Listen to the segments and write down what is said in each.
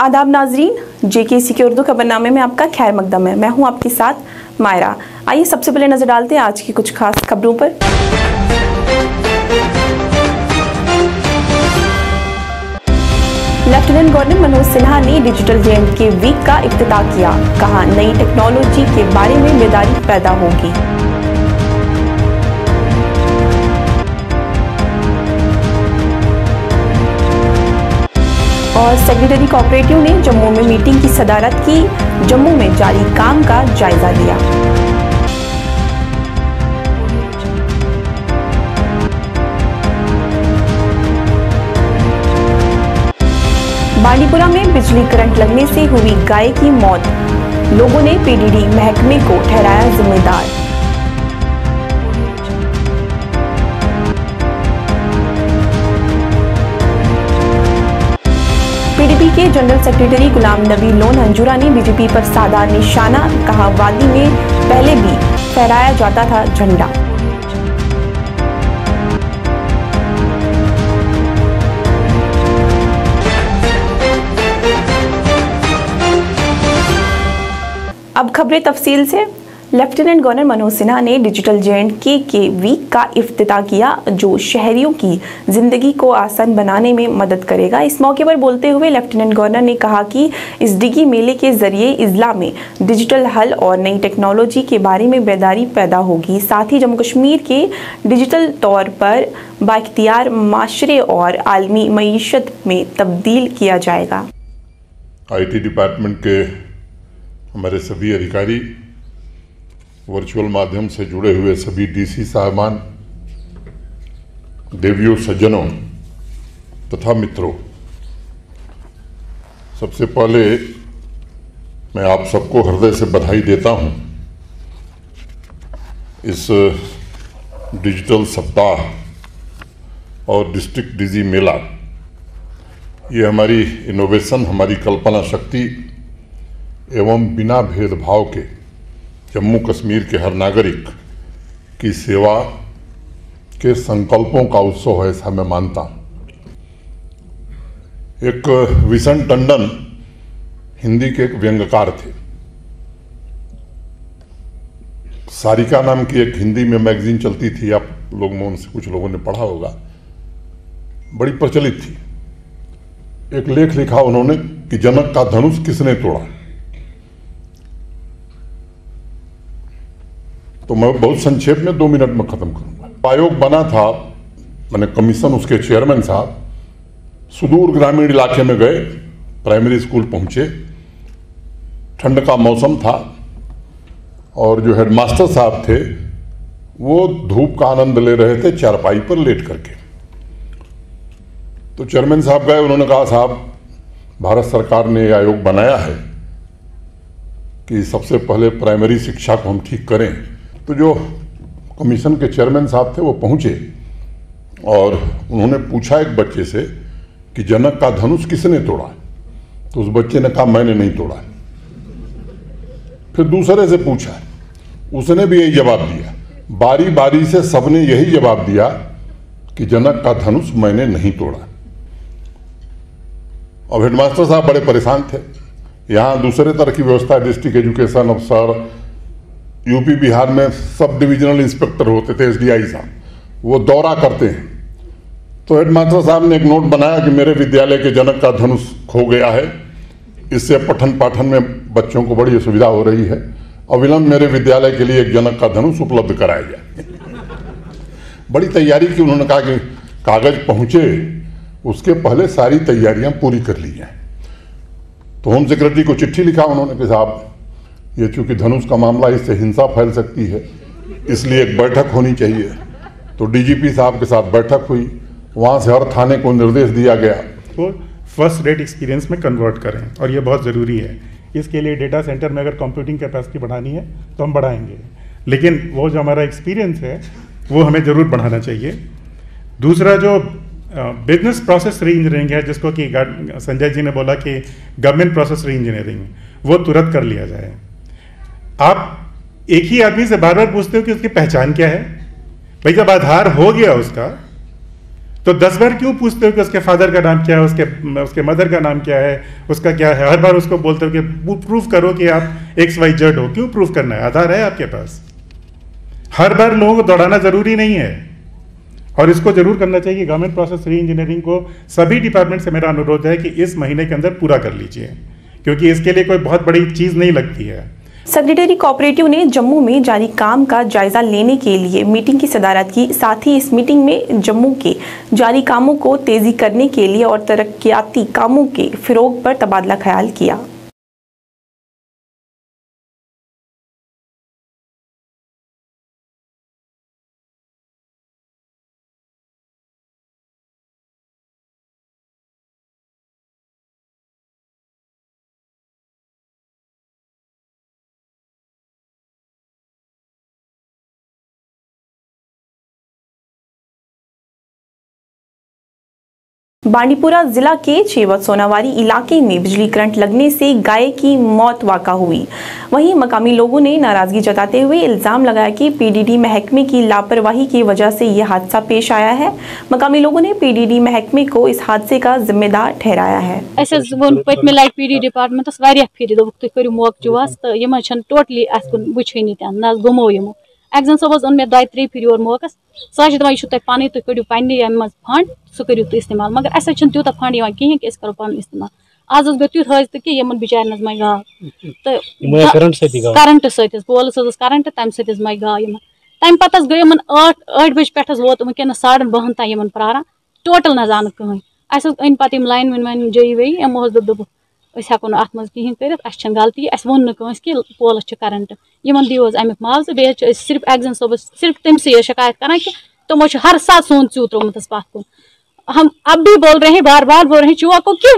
आदाब नाजरीन, JKC के उर्दू खबरनामे में आपका खैर मकदम है। मैं हूं आपके साथ मायरा। आइए सबसे पहले नजर डालते हैं आज की कुछ खास खबरों पर। लेफ्टिनेंट गवर्नर मनोज सिन्हा ने डिजिटल J&K वीक का इफ्तिताह किया। कहा, नई टेक्नोलॉजी के बारे में बेदारी पैदा होगी। और सेक्रेटरी कोऑपरेटिव ने जम्मू में मीटिंग की सदारत की। जम्मू में जारी काम का जायजा लिया। बांडीपुरा में बिजली करंट लगने से हुई गाय की मौत। लोगों ने PDD महकमे को ठहराया जिम्मेदार। PDP के general secretary Ghulam Nabi loan Hanjura ने BJP पर साधा निशाना। कहा, वादी में पहले भी फहराया जाता था झंडा। अब खबरें तफसील से। लेफ्टिनेंट गवर्नर मनोज सिन्हा ने डिजिटल J&K के वीक का इफ्तिताह किया, जो शहरियों की जिंदगी को आसान बनाने में मदद करेगा। इस मौके पर बोलते हुए लेफ्टिनेंट गवर्नर ने कहा कि इस डिगी मेले के जरिए इजला में डिजिटल हल और नई टेक्नोलॉजी के बारे में बेदारी पैदा होगी। साथ ही जम्मू कश्मीर के डिजिटल तौर पर बाइख्तियार माशरे और आलमी मईशत में तब्दील किया जाएगा। IT डिपार्टमेंट के हमारे सभी अधिकारी, वर्चुअल माध्यम से जुड़े हुए सभी DC साहबान, देवियों, सज्जनों तथा मित्रों, सबसे पहले मैं आप सबको हृदय से बधाई देता हूं। इस डिजिटल सप्ताह और डिस्ट्रिक्ट डिजी मेला, ये हमारी इनोवेशन, हमारी कल्पना शक्ति एवं बिना भेदभाव के जम्मू कश्मीर के हर नागरिक की सेवा के संकल्पों का उत्सव है, ऐसा मैं मानता हूं। एक विशन टंडन हिंदी के एक व्यंग्यकार थे। सारिका नाम की एक हिंदी में मैगजीन चलती थी, आप लोग में उनसे कुछ लोगों ने पढ़ा होगा, बड़ी प्रचलित थी। एक लेख लिखा उन्होंने कि जनक का धनुष किसने तोड़ा। तो मैं बहुत संक्षेप में 2 मिनट में खत्म करूंगा। आयोग बना था, मैंने कमीशन, उसके चेयरमैन साहब सुदूर ग्रामीण इलाके में गए, प्राइमरी स्कूल पहुंचे, ठंड का मौसम था और जो हेडमास्टर साहब थे वो धूप का आनंद ले रहे थे चारपाई पर लेट करके। तो चेयरमैन साहब गए, उन्होंने कहा, साहब भारत सरकार ने आयोग बनाया है कि सबसे पहले प्राइमरी शिक्षा को हम ठीक करें। तो जो कमीशन के चेयरमैन साहब थे वो पहुंचे और उन्होंने पूछा एक बच्चे से कि जनक का धनुष किसने तोड़ा। तो उस बच्चे ने कहा, मैंने नहीं तोड़ा। फिर दूसरे से पूछा, उसने भी यही जवाब दिया। बारी बारी से सबने यही जवाब दिया कि जनक का धनुष मैंने नहीं तोड़ा। अब हेडमास्टर साहब बड़े परेशान थे। यहाँ दूसरे तरह की व्यवस्था, डिस्ट्रिक्ट एजुकेशन अफसर, यूपी बिहार में सब डिविजनल इंस्पेक्टर होते थे, SDI साहब, वो दौरा करते हैं। तो हेडमास्टर साहब ने एक नोट बनाया कि मेरे विद्यालय के जनक का धनुष खो गया है, इससे पठन पाठन में बच्चों को बड़ी असुविधा हो रही है, अविलंब मेरे विद्यालय के लिए एक जनक का धनुष उपलब्ध कराया जाए। बड़ी तैयारी की। उन्होंने कहा कि कागज पहुंचे, उसके पहले सारी तैयारियां पूरी कर ली हैं। तो होम सेक्रेटरी को चिट्ठी लिखा उन्होंने कि साहब, ये चूंकि धनुष का मामला, इससे हिंसा फैल सकती है, इसलिए एक बैठक होनी चाहिए। तो DGP साहब के साथ बैठक हुई, वहाँ से हर थाने को निर्देश दिया गया तो फर्स्ट रेट एक्सपीरियंस में कन्वर्ट करें, और ये बहुत ज़रूरी है। इसके लिए डेटा सेंटर में अगर कंप्यूटिंग कैपेसिटी बढ़ानी है तो हम बढ़ाएंगे, लेकिन वो जो हमारा एक्सपीरियंस है वो हमें ज़रूर बढ़ाना चाहिए। दूसरा जो बिजनेस प्रोसेस री इंजीनियरिंग है, जिसको कि संजय जी ने बोला कि गवर्नमेंट प्रोसेस री इंजीनियरिंग, वो तुरंत कर लिया जाए। आप एक ही आदमी से बार बार पूछते हो कि उसकी पहचान क्या है। भाई जब आधार हो गया उसका, तो 10 बार क्यों पूछते हो कि उसके फादर का नाम क्या है, उसके मदर का नाम क्या है, उसका क्या है? हर बार उसको बोलते हो कि प्रूफ करो कि आप XYZ हो। क्यों प्रूफ करना है? आधार है आपके पास। हर बार लोगों को दौड़ाना जरूरी नहीं है, और इसको जरूर करना चाहिए। गवर्नमेंट प्रोसेस री इंजीनियरिंग को सभी डिपार्टमेंट से मेरा अनुरोध है कि इस महीने के अंदर पूरा कर लीजिए, क्योंकि इसके लिए कोई बहुत बड़ी चीज नहीं लगती है। सेक्रेटरी कोऑपरेटिव ने जम्मू में जारी काम का जायजा लेने के लिए मीटिंग की सदारत की। साथ ही इस मीटिंग में जम्मू के जारी कामों को तेजी करने के लिए और तरक्याती कामों के फिरोग पर तबादला ख्याल किया। बांडीपुरा जिला के चेवत सोनावारी इलाके में बिजली करंट लगने से गाय की मौत वाक़ा हुई। वहीं मकामी लोगों ने नाराजगी जताते हुए इल्जाम लगाया कि पीडीडी महकमे की लापरवाही की वजह से यह हादसा पेश आया है। मकामी लोगों ने पीडीडी महकमे को इस हादसे का जिम्मेदार ठहराया है। पत्मे लाइट पीडी डिपार्टमेंट वारिया फिर दोस्तों करू मौकजुवास तो यम टोटली वुचनी ना गुमो यमो एग्जाम सबस ओन मे 2-3 फिर और मौकस सह दपान यह पानी तुम कड़ू पे मज फंड सह करू तुम इस्तेमाल, मगर अस तूत फंड कहें कि करो पन इस्तेमाल। आज गो तुत हज कि यमन बिचार मे गाव तो करंट सत पोलस करंट तम सत मे गाव तम पे गई 8 बजे पे वोत वनकस 12:30 तान यमन प्रारान टोटल न आन कहें। अस अन पे लाइन वन जई वई यमो दोप हेको अत मज कहें कर गलती अस वो नस कि पोलस करंट यमन दिव अमिक मुआवजा बे सिर्फ एग्जाम सबस सिर्फ तमसे शिकायत करान कि तुमो हर साल सोन चू त्रोमुत पथ कुन। हम अब भी बोल रहे हैं, बार बार बोल रहे हैं, चूहा को क्यों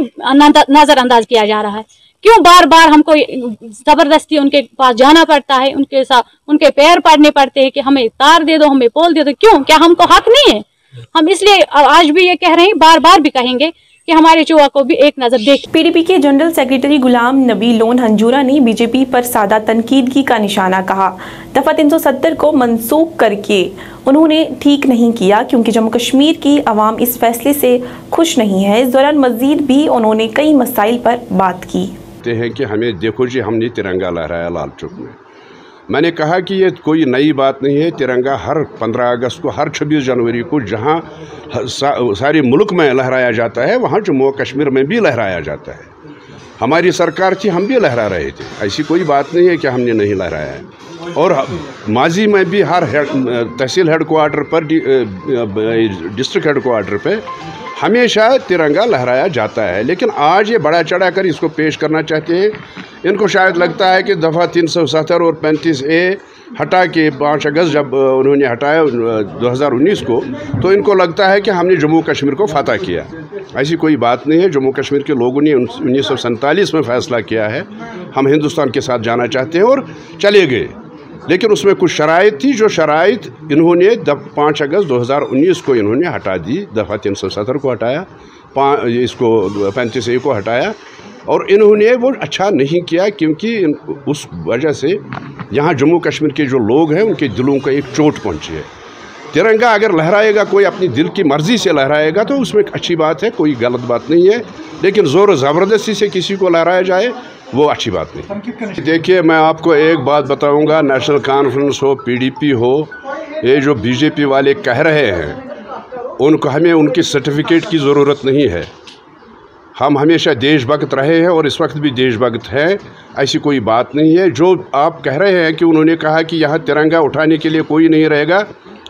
नजरअंदाज किया जा रहा है? क्यों बार बार हमको जबरदस्ती उनके पास जाना पड़ता है, उनके साथ उनके पैर पड़ने पड़ते हैं कि हमें तार दे दो, हमें पोल दे दो? क्यों? क्या हमको हक नहीं है? हम इसलिए आज भी ये कह रहे हैं, बार बार भी कहेंगे कि हमारे चुआ को भी एक नजर देख। पीडीपी के general secretary Ghulam Nabi loan Hanjura ने बीजेपी पर सादा तनकीदगी का निशाना कहा। दफा 370 को मनसूख करके उन्होंने ठीक नहीं किया क्योंकि जम्मू कश्मीर की आवाम इस फैसले से खुश नहीं है। इस दौरान मजीद भी उन्होंने कई मसाइल पर बात की। हैं कि हमें देखो जी, हमने तिरंगा लहराया लाल चौक में। मैंने कहा कि ये कोई नई बात नहीं है। तिरंगा हर 15 अगस्त को, हर 26 जनवरी को जहाँ सारे मुल्क में लहराया जाता है, वहाँ जम्मू कश्मीर में भी लहराया जाता है। हमारी सरकार थी, हम भी लहरा रहे थे। ऐसी कोई बात नहीं है कि हमने नहीं लहराया है। और माजी में भी हर तहसील हेड क्वार्टर पर, डिस्ट्रिक्ट हेड क्वार्टर पर हमेशा तिरंगा लहराया जाता है। लेकिन आज ये बड़ा चढ़ा कर इसको पेश करना चाहते हैं। इनको शायद लगता है कि दफ़ा 370 और 35A हटा के 5 अगस्त जब उन्होंने हटाया 2019 को, तो इनको लगता है कि हमने जम्मू कश्मीर को फतह किया। ऐसी कोई बात नहीं है। जम्मू कश्मीर के लोगों ने 1947 में फ़ैसला किया है हम हिंदुस्तान के साथ जाना चाहते हैं, और चले गए। लेकिन उसमें कुछ शराइत थी, जो शराइत इन्होंने 5 अगस्त 2019 को इन्होंने हटा दी। दफ़ा 370 को हटाया, इसको 35A को हटाया, और इन्होंने वो अच्छा नहीं किया क्योंकि उस वजह से यहाँ जम्मू कश्मीर के जो लोग हैं उनके दिलों को एक चोट पहुँची है। तिरंगा अगर लहराएगा कोई अपनी दिल की मर्ज़ी से लहराएगा तो उसमें अच्छी बात है, कोई गलत बात नहीं है। लेकिन ज़ोर ज़बरदस्ती से किसी को लहराया जाए वो अच्छी बात नहीं। देखिए, मैं आपको एक बात बताऊंगा, नेशनल कॉन्फ्रेंस हो, पीडीपी हो, ये जो बीजेपी वाले कह रहे हैं उनको, हमें उनकी सर्टिफिकेट की ज़रूरत नहीं है। हम हमेशा देशभक्त रहे हैं और इस वक्त भी देशभक्त हैं। ऐसी कोई बात नहीं है। जो आप कह रहे हैं कि उन्होंने कहा कि यहाँ तिरंगा उठाने के लिए कोई नहीं रहेगा,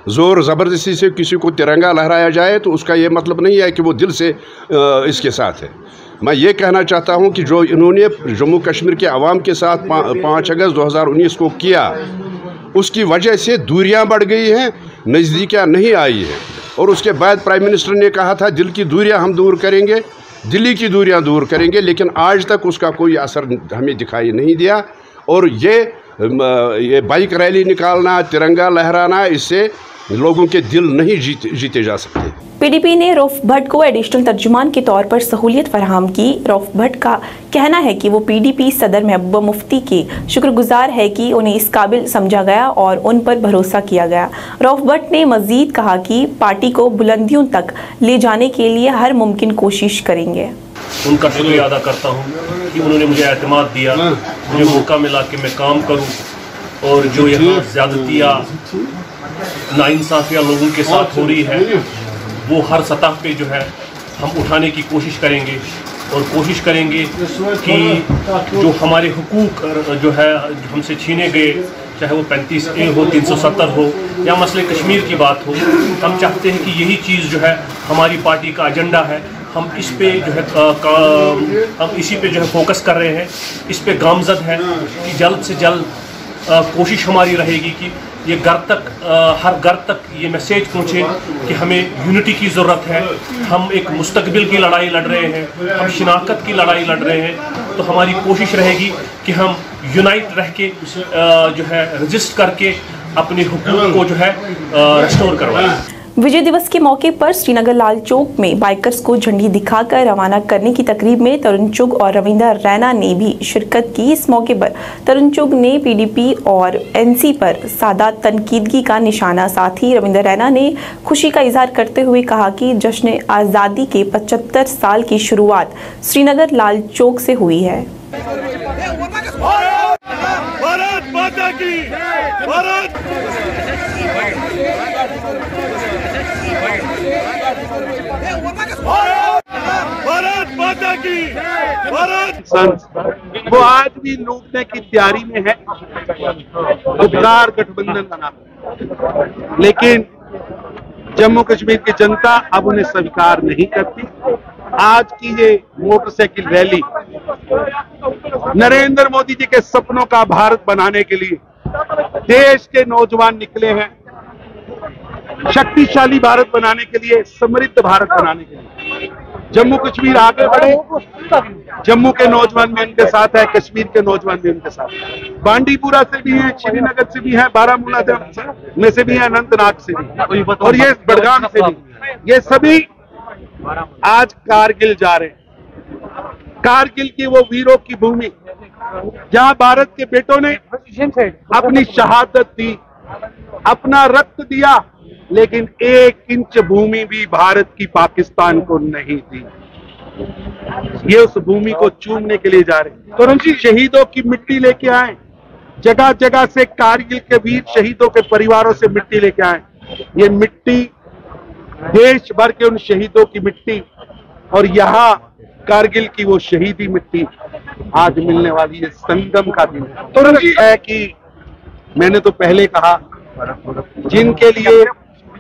ज़ोर ज़बरदस्ती से किसी को तिरंगा लहराया जाए तो उसका ये मतलब नहीं है कि वो दिल से इसके साथ है। मैं ये कहना चाहता हूँ कि जो इन्होंने जम्मू कश्मीर के आवाम के साथ 5 अगस्त 2019 को किया, उसकी वजह से दूरियां बढ़ गई हैं, नज़दीकियाँ नहीं आई हैं। और उसके बाद प्राइम मिनिस्टर ने कहा था दिल की दूरियां हम दूर करेंगे, दिल्ली की दूरियां दूर करेंगे, लेकिन आज तक उसका कोई असर हमें दिखाई नहीं दिया। और ये बाइक रैली निकालना, तिरंगा लहराना, इससे लोगों के दिल नहीं जीते जा सकते। पीडीपी ने रऊफ भट्ट को एडिशनल तर्जुमान के तौर पर सहूलियत फराहम की। रऊफ भट्ट का कहना है कि वो पीडीपी सदर महबूबा मुफ्ती के शुक्रगुजार है कि उन्हें इस काबिल समझा गया और उन पर भरोसा किया गया। रऊफ भट्ट ने मजीद कहा कि पार्टी को बुलंदियों तक ले जाने के लिए हर मुमकिन कोशिश करेंगे। उनका शुक्रिया अदा करता हूँ कि उन्होंने मुझे एतमाद दिया, मुझे मौका मिला कि मैं काम करूँ और जो यहाँ ज़्यादतियाँ नाइंसाफ़ियाँ लोगों के साथ हो रही है वो हर सतह पे जो है हम उठाने की कोशिश करेंगे और कोशिश करेंगे कि जो हमारे हुकूक जो है हमसे छीने गए, चाहे वो 35A हो, 370 हो या मसले कश्मीर की बात हो, हम चाहते हैं कि यही चीज़ जो है हमारी पार्टी का एजेंडा है। हम इस पे जो है हम इसी पे जो है फोकस कर रहे हैं, इस पे गामजद है कि जल्द से जल्द कोशिश हमारी रहेगी कि ये घर तक हर घर तक ये मैसेज पहुँचे कि हमें यूनिटी की ज़रूरत है। हम एक मुस्तकबिल की लड़ाई लड़ रहे हैं, हम शिनाख्त की लड़ाई लड़ रहे हैं, तो हमारी कोशिश रहेगी कि हम यूनाइट रह के जो है रजिस्ट करके अपने हुकूक को जो है रेस्टोर करवाएं। विजय दिवस के मौके पर श्रीनगर लाल चौक में बाइकर्स को झंडी दिखाकर रवाना करने की तकरीब में तरुण चुग और रविंदर रैना ने भी शिरकत की। इस मौके पर तरुण चुग ने पीडीपी और एनसी पर सादा तनकीदगी का निशाना, साथ ही रविंदर रैना ने खुशी का इजहार करते हुए कहा कि जश्न आज़ादी के 75 साल की शुरुआत श्रीनगर लाल चौक से हुई है। भारत माता की, भारत माता की, भारत। वो आज भी लूटने की तैयारी में है, उपकार गठबंधन बना, लेकिन जम्मू कश्मीर की जनता अब उन्हें स्वीकार नहीं करती। आज की ये मोटरसाइकिल रैली नरेंद्र मोदी जी के सपनों का भारत बनाने के लिए देश के नौजवान निकले हैं, शक्तिशाली भारत बनाने के लिए, समृद्ध भारत बनाने के लिए। जम्मू कश्मीर आगे बढ़े, जम्मू के नौजवान भी उनके साथ है, कश्मीर के नौजवान भी उनके साथ है। बांडीपुरा से भी हैं, श्रीनगर से भी हैं, बारामूला में से भी हैं, अनंतनाग से भी, और ये बड़गाम से भी। ये सभी आज कारगिल जा रहे हैं। कारगिल की वो वीरों की भूमि जहां भारत के बेटों ने अपनी शहादत दी, अपना रक्त दिया, लेकिन 1 इंच भूमि भी भारत की पाकिस्तान को नहीं दी। ये उस भूमि को चूमने के लिए जा रहे हैं। तो उनकी शहीदों की मिट्टी लेके आए, जगह जगह से कारगिल के वीर शहीदों के परिवारों से मिट्टी लेके आए। ये मिट्टी देश भर के उन शहीदों की मिट्टी और यहाँ कारगिल की वो शहीदी मिट्टी आज मिलने वाली है। संगम का दिन है कि मैंने तो पहले कहा, जिनके लिए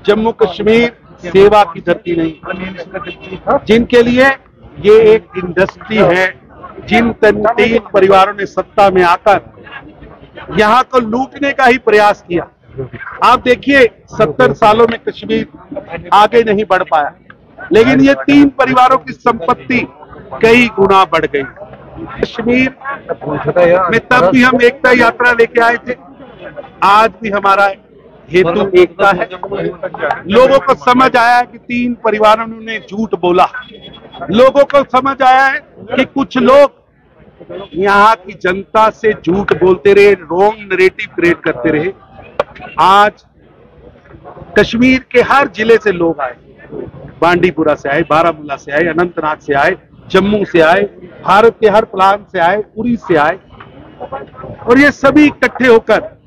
जम्मू कश्मीर सेवा की धरती नहीं, जिनके लिए ये एक इंडस्ट्री है, जिन 3 परिवारों ने सत्ता में आकर यहाँ को लूटने का ही प्रयास किया। आप देखिए 70 सालों में कश्मीर आगे नहीं बढ़ पाया, लेकिन ये 3 परिवारों की संपत्ति कई गुना बढ़ गई। कश्मीर में तब भी हम एकता यात्रा लेके आए थे, आज भी हमारा हेतु एकता है। लोगों को समझ आया है कि 3 परिवारों ने उन्हें झूठ बोला। लोगों को समझ आया है कि कुछ लोग यहाँ की जनता से झूठ बोलते रहे, रॉन्ग नैरेटिव क्रिएट करते रहे। आज कश्मीर के हर जिले से लोग आए, बांडीपुरा से आए, बारामूला से आए, अनंतनाग से आए, जम्मू से आए, भारत के हर प्रांत से आए, उरी से आए, और ये सभी इकट्ठे होकर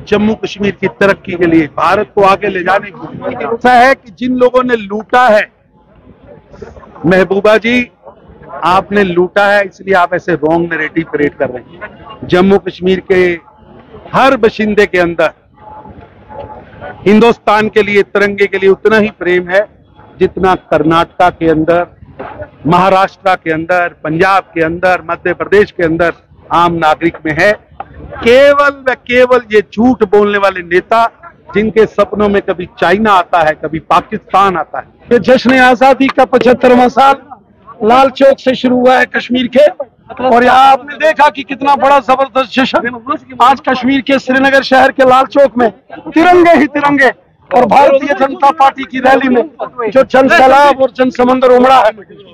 जम्मू कश्मीर की तरक्की के लिए, भारत को आगे ले जाने की ऐसा है कि जिन लोगों ने लूटा है, महबूबा जी आपने लूटा है, इसलिए आप ऐसे रॉन्ग नैरेटिव क्रिएट कर रहे हैं। जम्मू कश्मीर के हर बशिंदे के अंदर हिंदुस्तान के लिए, तिरंगे के लिए उतना ही प्रेम है जितना कर्नाटका के अंदर, महाराष्ट्र के अंदर, पंजाब के अंदर, मध्य प्रदेश के अंदर आम नागरिक में है। केवल व केवल ये झूठ बोलने वाले नेता, जिनके सपनों में कभी चाइना आता है, कभी पाकिस्तान आता है। ये जश्न आजादी का 75वां साल लाल चौक से शुरू हुआ है कश्मीर के, और यहाँ आपने देखा कि कितना बड़ा जबरदस्त जश्न आज कश्मीर के श्रीनगर शहर के लाल चौक में तिरंगे ही तिरंगे और भारतीय जनता पार्टी की रैली में जो जन सैलाब और जन समंदर उमड़ा है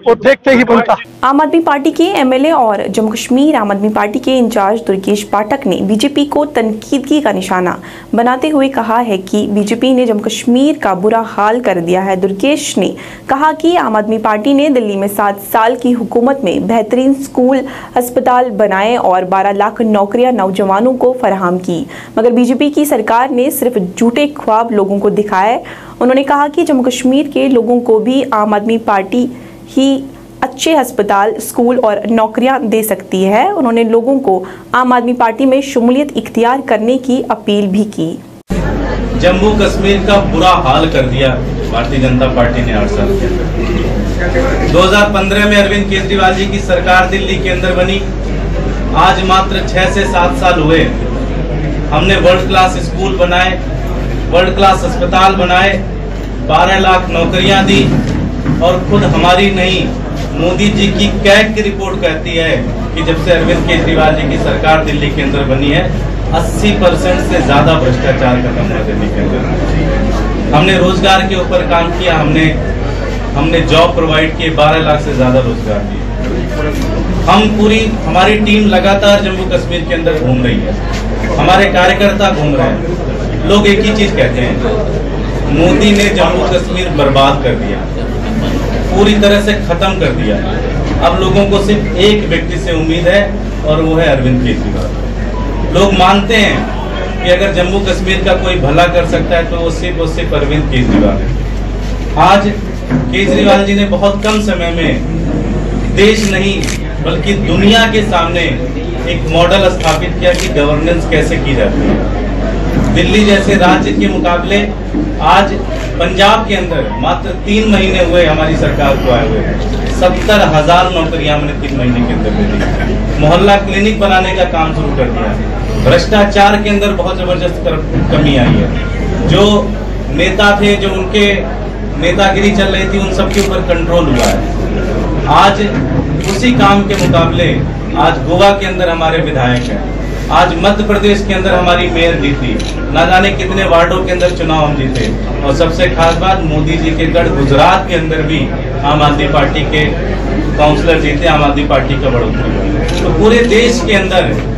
वो देखते ही बनता है। आम आदमी पार्टी के एमएलए और जम्मू कश्मीर आम आदमी पार्टी के इंचार्ज दुर्गेश पाठक ने बीजेपी को तनकीदगी का निशाना बनाते हुए कहा है कि बीजेपी ने जम्मू कश्मीर का बुरा हाल कर दिया है। दुर्गेश ने कहा कि आम आदमी पार्टी ने दिल्ली में 7 साल की हुकूमत में बेहतरीन स्कूल, अस्पताल बनाए और 12 लाख नौकरियां नौजवानों को फराहम की, मगर बीजेपी की सरकार ने सिर्फ झूठे ख्वाब लोगों को दिखाए। उन्होंने कहा कि जम्मू कश्मीर के लोगों को भी आम आदमी पार्टी ही अच्छे अस्पताल, स्कूल और नौकरियां दे सकती है। उन्होंने लोगों को आम आदमी पार्टी में शमूलियत इख्तियार करने की अपील भी की। जम्मू कश्मीर का बुरा हाल कर दिया भारतीय जनता पार्टी ने 8 साल के अंदर। 2015 में अरविंद केजरीवाल जी की सरकार दिल्ली के अंदर बनी। आज मात्र 6 से 7 साल हुए, हमने वर्ल्ड क्लास स्कूल बनाए, वर्ल्ड क्लास अस्पताल बनाए, 12 लाख नौकरियां दी और खुद हमारी नहीं, मोदी जी की कैग की रिपोर्ट कहती है कि जब से अरविंद केजरीवाल जी की सरकार दिल्ली के अंदर बनी है 80% से ज्यादा भ्रष्टाचार खत्म हुआ दिल्ली के अंदर। हमने रोजगार के ऊपर काम किया, हमने जॉब प्रोवाइड किए, 12 लाख से ज्यादा रोजगार दिए। हमारी टीम लगातार जम्मू कश्मीर के अंदर घूम रही है, हमारे कार्यकर्ता घूम रहे हैं। लोग एक ही चीज कहते हैं, मोदी ने जम्मू कश्मीर बर्बाद कर दिया, पूरी तरह से खत्म कर दिया। अब लोगों को सिर्फ एक व्यक्ति से उम्मीद है और वो है अरविंद केजरीवाल। लोग मानते हैं कि अगर जम्मू कश्मीर का कोई भला कर सकता है तो वो सिर्फ अरविंद केजरीवाल है। आज केजरीवाल जी ने बहुत कम समय में देश नहीं बल्कि दुनिया के सामने एक मॉडल स्थापित किया कि गवर्नेंस कैसे की जाती है। दिल्ली जैसे राज्य के मुकाबले आज पंजाब के अंदर मात्र 3 महीने हुए हमारी सरकार को आए हुए 70,000 नौकरियां हमने 3 महीने के अंदर दे दी। मोहल्ला क्लिनिक बनाने का काम शुरू कर दिया है। भ्रष्टाचार के अंदर बहुत जबरदस्त कमी आई है। जो नेता थे, जो उनके नेतागिरी चल रही थी, उन सबके ऊपर कंट्रोल हुआ है। आज उसी काम के मुकाबले आज गोवा के अंदर हमारे विधायक हैं, आज मध्य प्रदेश के अंदर हमारी मेयर जीती, ना जाने कितने वार्डों के अंदर चुनाव हम जीते। और सबसे खास बात, मोदी जी के गढ़ गुजरात के अंदर भी आम आदमी पार्टी के काउंसलर जीते, आम आदमी पार्टी का बढ़ोतरी हुई। तो पूरे देश के अंदर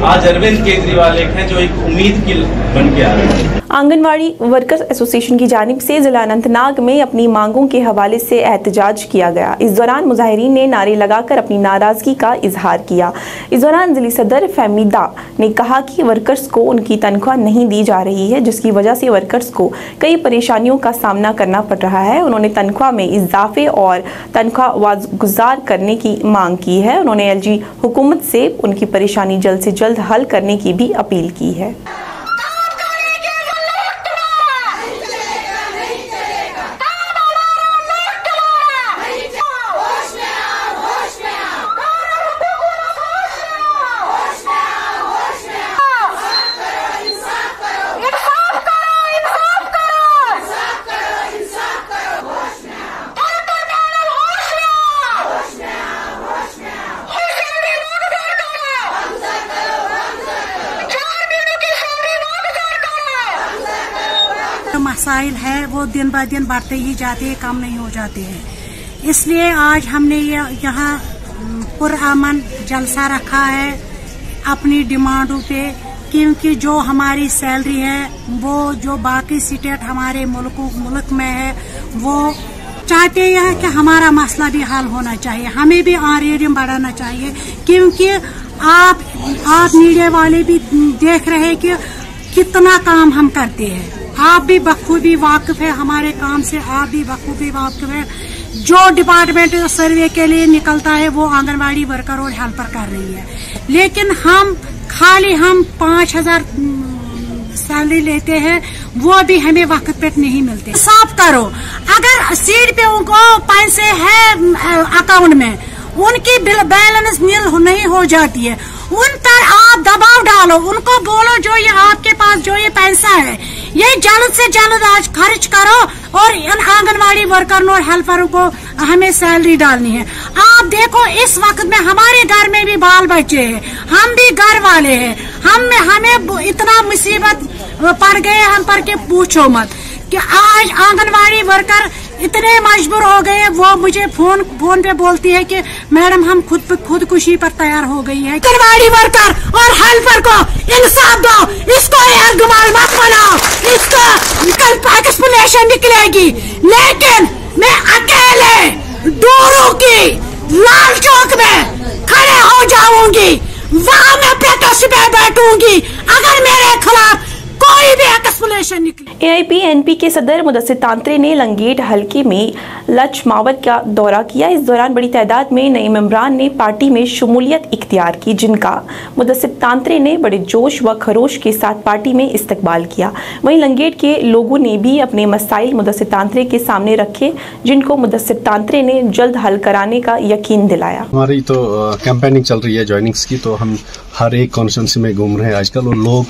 आज अरविंद केजरीवाल एक है जो एक उम्मीद की बन के आ रहे हैं। आंगनवाड़ी वर्कर्स एसोसिएशन की जानिब से जिला अनंतनाग में अपनी मांगों के हवाले से एहतजाज किया गया। इस दौरान मुजाहिरीन ने नारे लगाकर अपनी नाराजगी का इजहार किया। इस दौरान जिला सदर फहमीदा ने कहा कि वर्कर्स को उनकी तनख्वाह नहीं दी जा रही है, जिसकी वजह से वर्कर्स को कई परेशानियों का सामना करना पड़ रहा है। उन्होंने तनख्वाह में इजाफे और तनख्वाह वाजगुजार करने की मांग की है। उन्होंने एलजी हुकूमत से उनकी परेशानी जल्द से जल्द हल करने की भी अपील की है। मसाइल है वो दिन ब दिन बढ़ते ही जाते हैं, कम नहीं हो जाते हैं। इसलिए आज हमने यहाँ पुरअमन जलसा रखा है अपनी डिमांडों पे, क्योंकि जो हमारी सैलरी है वो जो बाकी स्टेट हमारे मुल्क में है वो चाहते हैं कि हमारा मसला भी हल होना चाहिए, हमें भी आर्यम बढ़ाना चाहिए। क्योंकि आप मीडिया वाले भी देख रहे हैं कि कितना काम हम करते हैं, आप भी बखूबी वाकिफ है हमारे काम से, आप भी बखूबी वाकिफ है। जो डिपार्टमेंट सर्वे के लिए निकलता है वो आंगनवाड़ी वर्कर और हेल्पर कर रही है, लेकिन हम 5,000 सैलरी लेते हैं, वो भी हमें वक्त पे नहीं मिलते। साफ करो, अगर सीट पे उनको पैसे है अकाउंट में, उनकी बैलेंस नील नहीं हो जाती है, उन पर आप दबाव डालो, उनको बोलो जो ये आपके पास जो ये पैसा है ये जल्द से जल्द आज खर्च करो और इन आंगनवाड़ी वर्कर और हेल्परों को हमें सैलरी डालनी है। आप देखो इस वक्त में हमारे घर में भी बाल बच्चे हैं, हम भी घर वाले हैं, हमें इतना मुसीबत पड़ गए हम पर के पूछो मत। कि आज आंगनवाड़ी वर्कर इतने मजबूर हो गए, वो मुझे फोन पे बोलती है कि मैडम हम खुदकुशी पर तैयार हो गई है। आंगनवाड़ी वर्कर और हेल्पर को इंसाफ दो, इसको एर्गमाल मत बनाओ, इसको कल पाकिस्तान निकलेगी, लेकिन मैं अकेले डोरू की लाल चौक में खड़े हो जाऊंगी, वहां मैं प्रोटेस्ट पे बैठूंगी अगर मेरे खिलाफ कोई भी एक्सप्लेनेशन निकले। AIP-NP के सदर मुदस्सिर तांत्रे ने लंगेट हलके में लचमावत का दौरा किया। इस दौरान बड़ी तादाद में नए मेंबरान ने पार्टी में शमूलियत इख्तियार की, जिनका मुदस्सिर तांत्रे ने बड़े जोश व खरोश के साथ पार्टी में इस्तकबाल किया। वहीं लंगेट के लोगों ने भी अपने मसाइल मुदस्सिर तांत्रे के सामने रखे, जिनको मुदस्सिर तांत्रे ने जल्द हल कराने का यकीन दिलाया। हमारी तो कैंपेनिंग चल रही है ज्वाइनिंग्स की, तो हम हर एक कॉन्स्टिट्यूंसी में घूम रहे हैं आजकल, और लोग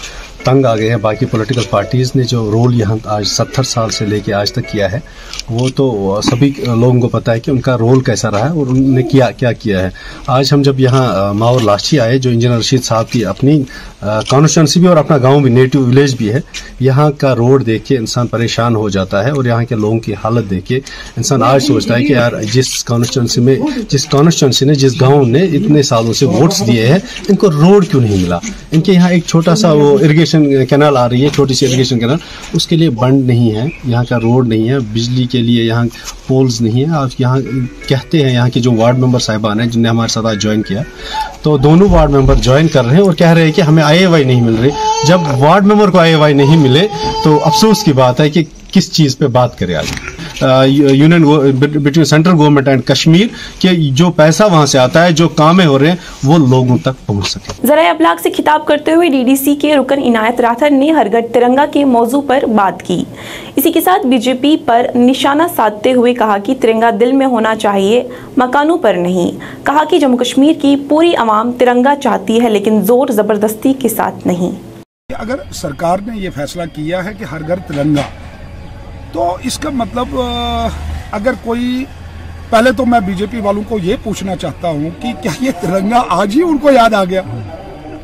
तंग आ गए हैं। बाकी पॉलिटिकल पार्टीज ने जो रोल यहाँ आज 70 साल से लेके आज तक किया है, वो तो सभी लोगों को पता है कि उनका रोल कैसा रहा है और उन्होंने क्या किया है। आज हम जब यहाँ माओर लाठी आए, जो इंजीनियर रशीद साहब की अपनी कॉन्स्टिट्यूंसी भी और अपना गांव भी, नेटिव विलेज भी है, यहाँ का रोड देख के इंसान परेशान हो जाता है, और यहाँ के लोगों की हालत देख के इंसान आज सोचता है कि यार जिस कॉन्स्टिट्यूंसी ने जिस गाँव ने इतने सालों से वोट्स दिए हैं, इनको रोड क्यों नहीं मिला। इनके यहाँ एक छोटा सा वो इरिगेशन कैनाल आ रही है, छोटी सी इरिगेशन कैनाल, उसके लिए बंड नहीं है, यहाँ का रोड नहीं है, बिजली के लिए यहाँ पोल्स नहीं है। आज यहाँ कहते हैं यहाँ के जो वार्ड मेंबर साहिबान हैं जिनने हमारे साथ आज ज्वाइन किया, तो दोनों वार्ड मेंबर ज्वाइन कर रहे हैं और कह रहे हैं कि हमें IAY नहीं मिल रही। जब वार्ड मेंबर को IAY नहीं मिले तो अफसोस की बात है कि किस चीज पे बात करें आज union between central government and Kashmir कि जो पैसा वहां से आता है, जो कामें हो रहे हैं, वो लोगों तक पहुंच सके। ज़राए अबलाग से खिताब करते हुए DDC के रुकन इनायत राठर ने हर घर तिरंगा के मौजू पर बात की। इसी के साथ BJP पर निशाना साधते हुए कहा कि तिरंगा दिल में होना चाहिए, मकानों पर नहीं। कहा कि जम्मू कश्मीर की पूरी आवाम तिरंगा चाहती है, लेकिन जोर जबरदस्ती के साथ नहीं। अगर सरकार ने ये फैसला किया है कि हर घर तिरंगा, तो इसका मतलब अगर कोई, पहले तो मैं बीजेपी वालों को ये पूछना चाहता हूँ कि क्या ये तिरंगा आज ही उनको याद आ गया?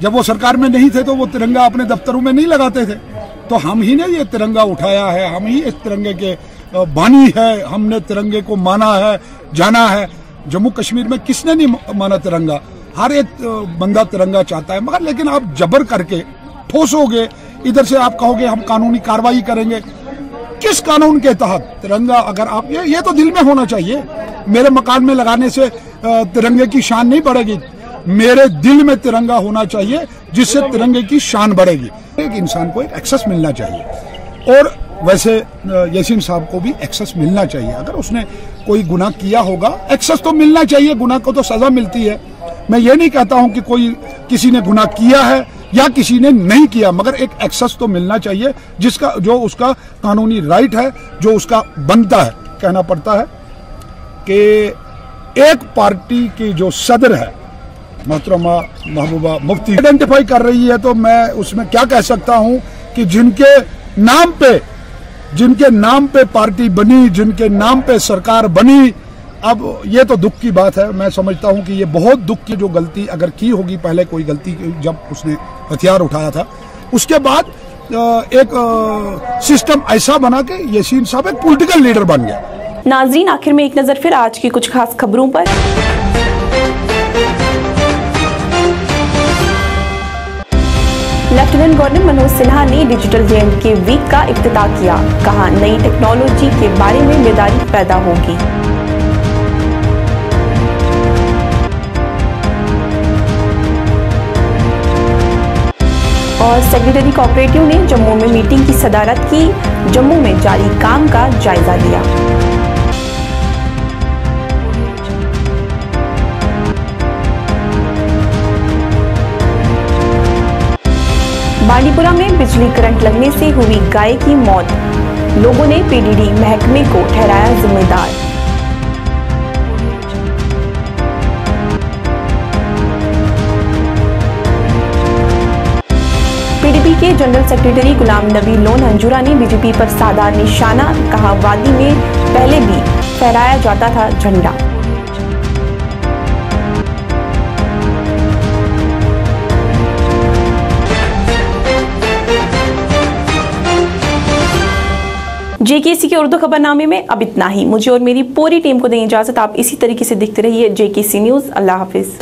जब वो सरकार में नहीं थे तो वो तिरंगा अपने दफ्तरों में नहीं लगाते थे, तो हम ही ने ये तिरंगा उठाया है, हम ही इस तिरंगे के बानी है, हमने तिरंगे को माना है, जाना है। जम्मू कश्मीर में किसने नहीं माना तिरंगा? हर एक बंदा तिरंगा चाहता है, मगर लेकिन आप जबर करके ठोसोगे, इधर से आप कहोगे हम कानूनी कार्रवाई करेंगे। किस कानून के तहत? तिरंगा अगर आप ये तो दिल में होना चाहिए। मेरे मकान में लगाने से तिरंगे की शान नहीं बढ़ेगी, मेरे दिल में तिरंगा होना चाहिए जिससे तिरंगे की शान बढ़ेगी। एक इंसान को एक एक्सेस मिलना चाहिए, और वैसे यासीन साहब को भी एक्सेस मिलना चाहिए। अगर उसने कोई गुनाह किया होगा, एक्सेस तो मिलना चाहिए, गुनाह को तो सजा मिलती है। मैं ये नहीं कहता हूं कि किसी ने गुनाह किया है या किसी ने नहीं किया, मगर एक एक्सेस तो मिलना चाहिए जिसका जो उसका कानूनी राइट है, जो उसका बनता है। कहना पड़ता है कि एक पार्टी की जो सदर है मोहतरमा महबूबा मुफ्ती आइडेंटिफाई कर रही है, तो मैं उसमें क्या कह सकता हूं कि जिनके नाम पे पार्टी बनी, जिनके नाम पे सरकार बनी, अब ये तो दुख की बात है। मैं समझता हूं कि ये बहुत दुख की जो गलती अगर की होगी, पहले कोई गलती जब उसने हथियार उठाया था, उसके बाद एक सिस्टम ऐसा बना कि यासीन साहब एक पॉलिटिकल लीडर बन गया। नाजरीन, आखिर में एक नजर फिर आज की कुछ खास खबरों पर। लेफ्टिनेंट गवर्नर मनोज सिन्हा ने डिजिटल J&K वीक का इफ्तिताह किया। कहा नई टेक्नोलॉजी के बारे में बेदारी पैदा होगी। और सेक्रेटरी कोऑपरेटिव ने जम्मू में मीटिंग की सदारत की। जम्मू में जारी काम का जायजा लिया। बांडीपुरा में बिजली करंट लगने से हुई गाय की मौत। लोगों ने PDD महकमे को ठहराया जिम्मेदार। PDP के general secretary Ghulam Nabi loan Hanjura ने बीजेपी पर साधा निशाना। कहा वादी में पहले भी फहराया जाता था झंडा। JKC के उर्दू खबरनामे में अब इतना ही। मुझे और मेरी पूरी टीम को दें इजाजत। आप इसी तरीके से देखते रहिए JKC न्यूज़। अल्लाह हाफिज।